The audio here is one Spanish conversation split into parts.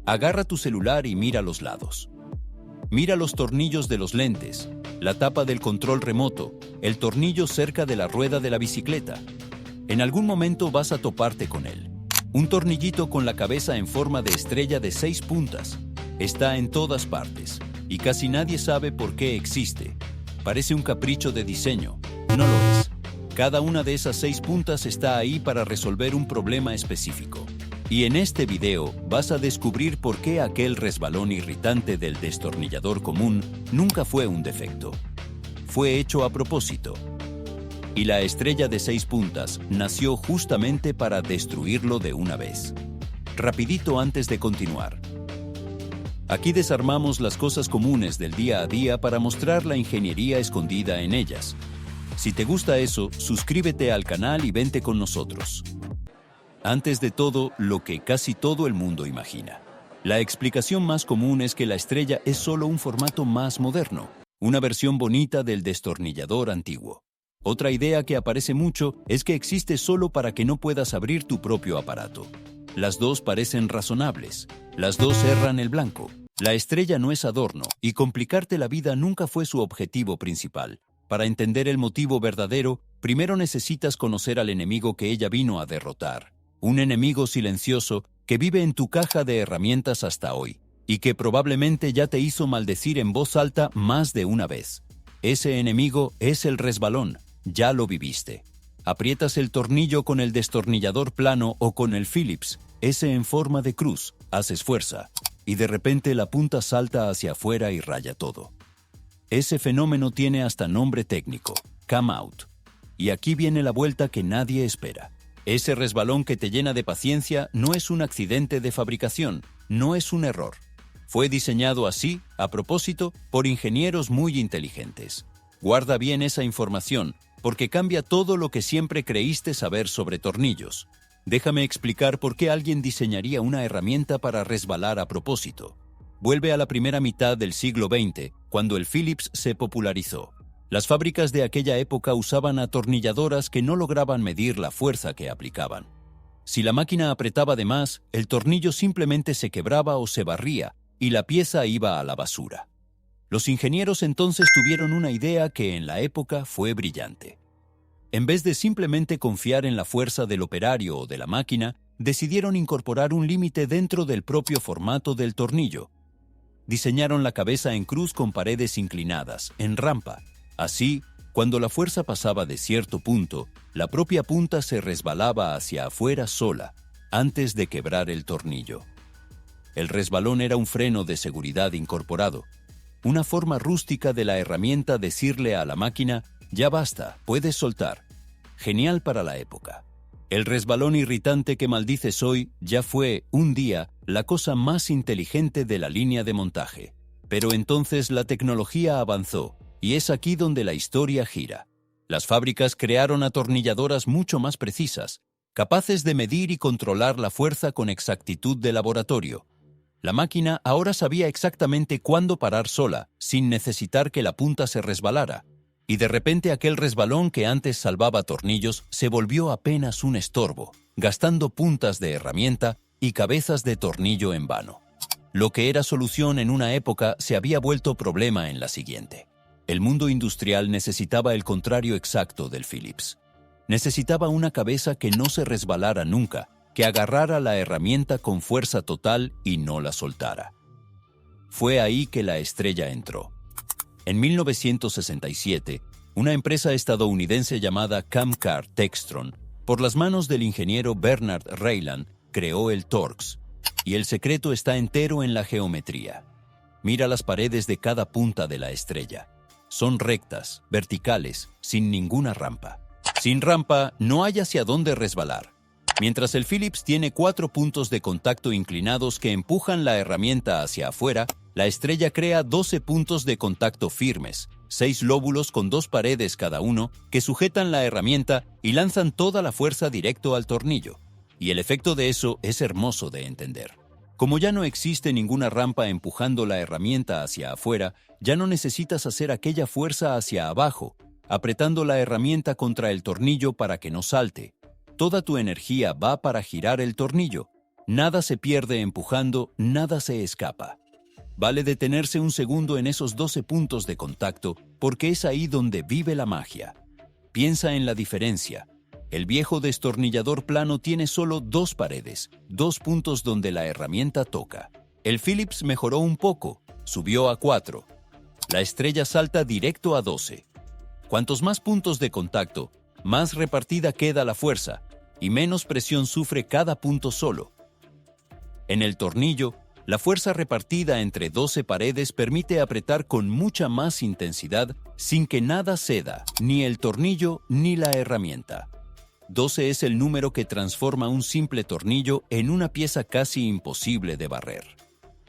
Agarra tu celular y mira los lados. Mira los tornillos de los lentes, la tapa del control remoto, el tornillo cerca de la rueda de la bicicleta. En algún momento vas a toparte con él. Un tornillito con la cabeza en forma de estrella de 6 puntas. Está en todas partes, y casi nadie sabe por qué existe. Parece un capricho de diseño. No lo es. Cada una de esas 6 puntas está ahí para resolver un problema específico. Y en este video vas a descubrir por qué aquel resbalón irritante del destornillador común nunca fue un defecto. Fue hecho a propósito. Y la estrella de 6 puntas nació justamente para destruirlo de una vez. Rapidito antes de continuar. Aquí desarmamos las cosas comunes del día a día para mostrar la ingeniería escondida en ellas. Si te gusta eso, suscríbete al canal y vente con nosotros. Antes de todo, lo que casi todo el mundo imagina. La explicación más común es que la estrella es solo un formato más moderno, una versión bonita del destornillador antiguo. Otra idea que aparece mucho es que existe solo para que no puedas abrir tu propio aparato. Las dos parecen razonables, las dos erran el blanco. La estrella no es adorno, y complicarte la vida nunca fue su objetivo principal. Para entender el motivo verdadero, primero necesitas conocer al enemigo que ella vino a derrotar. Un enemigo silencioso que vive en tu caja de herramientas hasta hoy, y que probablemente ya te hizo maldecir en voz alta más de una vez. Ese enemigo es el resbalón, ya lo viviste. Aprietas el tornillo con el destornillador plano o con el Phillips, ese en forma de cruz, haces fuerza, y de repente la punta salta hacia afuera y raya todo. Ese fenómeno tiene hasta nombre técnico, come out. Y aquí viene la vuelta que nadie espera. Ese resbalón que te llena de paciencia no es un accidente de fabricación, no es un error. Fue diseñado así, a propósito, por ingenieros muy inteligentes. Guarda bien esa información, porque cambia todo lo que siempre creíste saber sobre tornillos. Déjame explicar por qué alguien diseñaría una herramienta para resbalar a propósito. Vuelve a la primera mitad del siglo XX, cuando el Phillips se popularizó. Las fábricas de aquella época usaban atornilladoras que no lograban medir la fuerza que aplicaban. Si la máquina apretaba de más, el tornillo simplemente se quebraba o se barría, y la pieza iba a la basura. Los ingenieros entonces tuvieron una idea que en la época fue brillante. En vez de simplemente confiar en la fuerza del operario o de la máquina, decidieron incorporar un límite dentro del propio formato del tornillo. Diseñaron la cabeza en cruz con paredes inclinadas, en rampa. Así, cuando la fuerza pasaba de cierto punto, la propia punta se resbalaba hacia afuera sola, antes de quebrar el tornillo. El resbalón era un freno de seguridad incorporado, una forma rústica de la herramienta decirle a la máquina, ya basta, puedes soltar. Genial para la época. El resbalón irritante que maldices hoy ya fue, un día, la cosa más inteligente de la línea de montaje. Pero entonces la tecnología avanzó, y es aquí donde la historia gira. Las fábricas crearon atornilladoras mucho más precisas, capaces de medir y controlar la fuerza con exactitud de laboratorio. La máquina ahora sabía exactamente cuándo parar sola, sin necesitar que la punta se resbalara. Y de repente aquel resbalón que antes salvaba tornillos se volvió apenas un estorbo, gastando puntas de herramienta y cabezas de tornillo en vano. Lo que era solución en una época se había vuelto problema en la siguiente. El mundo industrial necesitaba el contrario exacto del Phillips. Necesitaba una cabeza que no se resbalara nunca, que agarrara la herramienta con fuerza total y no la soltara. Fue ahí que la estrella entró. En 1967, una empresa estadounidense llamada Camcar Textron, por las manos del ingeniero Bernard Reiland, creó el Torx, y el secreto está entero en la geometría. Mira las paredes de cada punta de la estrella. Son rectas, verticales, sin ninguna rampa. Sin rampa, no hay hacia dónde resbalar. Mientras el Phillips tiene 4 puntos de contacto inclinados que empujan la herramienta hacia afuera, la estrella crea 12 puntos de contacto firmes, 6 lóbulos con 2 paredes cada uno que sujetan la herramienta y lanzan toda la fuerza directo al tornillo. Y el efecto de eso es hermoso de entender. Como ya no existe ninguna rampa empujando la herramienta hacia afuera, ya no necesitas hacer aquella fuerza hacia abajo, apretando la herramienta contra el tornillo para que no salte. Toda tu energía va para girar el tornillo. Nada se pierde empujando, nada se escapa. Vale detenerse un segundo en esos 12 puntos de contacto porque es ahí donde vive la magia. Piensa en la diferencia. El viejo destornillador plano tiene solo 2 paredes, 2 puntos donde la herramienta toca. El Phillips mejoró un poco, subió a 4. La estrella salta directo a 12. Cuantos más puntos de contacto, más repartida queda la fuerza y menos presión sufre cada punto solo. En el tornillo, la fuerza repartida entre 12 paredes permite apretar con mucha más intensidad sin que nada ceda, ni el tornillo ni la herramienta. 12 es el número que transforma un simple tornillo en una pieza casi imposible de barrer.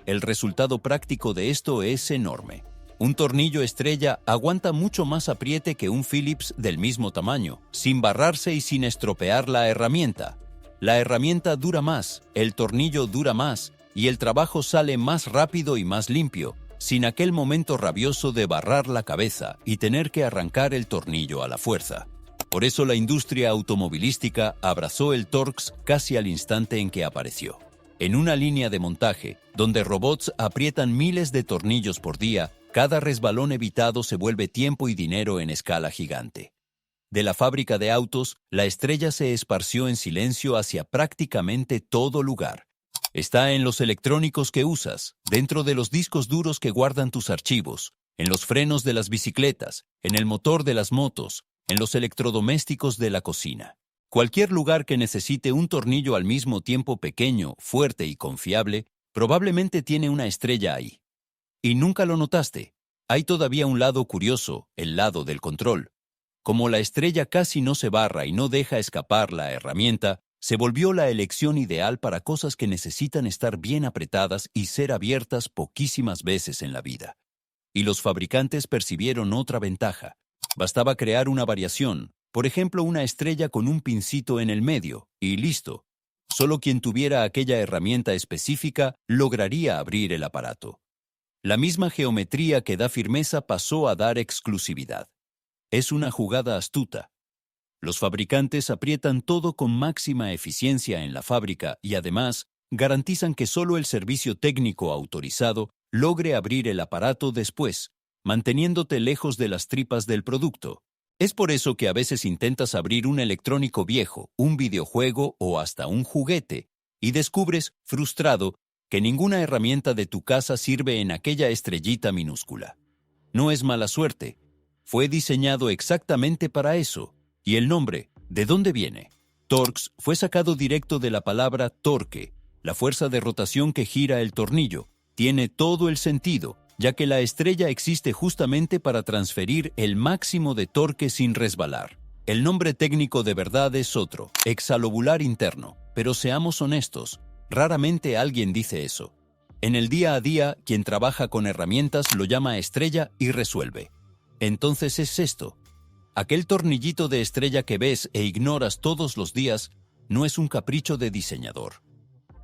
El resultado práctico de esto es enorme. Un tornillo estrella aguanta mucho más apriete que un Phillips del mismo tamaño, sin barrarse y sin estropear la herramienta. La herramienta dura más, el tornillo dura más, y el trabajo sale más rápido y más limpio, sin aquel momento rabioso de barrar la cabeza y tener que arrancar el tornillo a la fuerza. Por eso la industria automovilística abrazó el Torx casi al instante en que apareció. En una línea de montaje, donde robots aprietan miles de tornillos por día, cada resbalón evitado se vuelve tiempo y dinero en escala gigante. De la fábrica de autos, la estrella se esparció en silencio hacia prácticamente todo lugar. Está en los electrónicos que usas, dentro de los discos duros que guardan tus archivos, en los frenos de las bicicletas, en el motor de las motos, en los electrodomésticos de la cocina. Cualquier lugar que necesite un tornillo al mismo tiempo pequeño, fuerte y confiable, probablemente tiene una estrella ahí. Y nunca lo notaste. Hay todavía un lado curioso, el lado del control. Como la estrella casi no se barra y no deja escapar la herramienta, se volvió la elección ideal para cosas que necesitan estar bien apretadas y ser abiertas poquísimas veces en la vida. Y los fabricantes percibieron otra ventaja. Bastaba crear una variación, por ejemplo una estrella con un pincito en el medio, y listo. Solo quien tuviera aquella herramienta específica lograría abrir el aparato. La misma geometría que da firmeza pasó a dar exclusividad. Es una jugada astuta. Los fabricantes aprietan todo con máxima eficiencia en la fábrica y además garantizan que solo el servicio técnico autorizado logre abrir el aparato después, manteniéndote lejos de las tripas del producto. Es por eso que a veces intentas abrir un electrónico viejo, un videojuego o hasta un juguete, y descubres, frustrado, que ninguna herramienta de tu casa sirve en aquella estrellita minúscula. No es mala suerte. Fue diseñado exactamente para eso. Y el nombre, ¿de dónde viene? Torx fue sacado directo de la palabra torque, la fuerza de rotación que gira el tornillo. Tiene todo el sentido, ya que la estrella existe justamente para transferir el máximo de torque sin resbalar. El nombre técnico de verdad es otro, exalobular interno, pero seamos honestos, raramente alguien dice eso. En el día a día, quien trabaja con herramientas lo llama estrella y resuelve. Entonces es esto. Aquel tornillito de estrella que ves e ignoras todos los días no es un capricho de diseñador.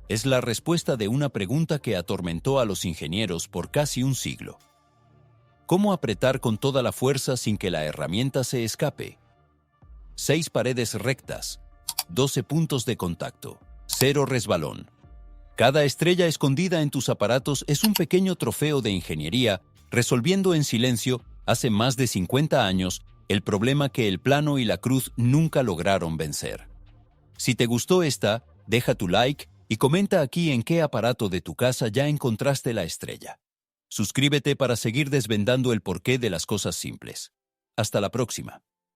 Es la respuesta de una pregunta que atormentó a los ingenieros por casi un siglo. ¿Cómo apretar con toda la fuerza sin que la herramienta se escape? 6 paredes rectas, 12 puntos de contacto, 0 resbalón. Cada estrella escondida en tus aparatos es un pequeño trofeo de ingeniería, resolviendo en silencio, hace más de 50 años, el problema que el plano y la cruz nunca lograron vencer. Si te gustó esta, deja tu like y comenta aquí en qué aparato de tu casa ya encontraste la estrella. Suscríbete para seguir desvendando el porqué de las cosas simples. Hasta la próxima.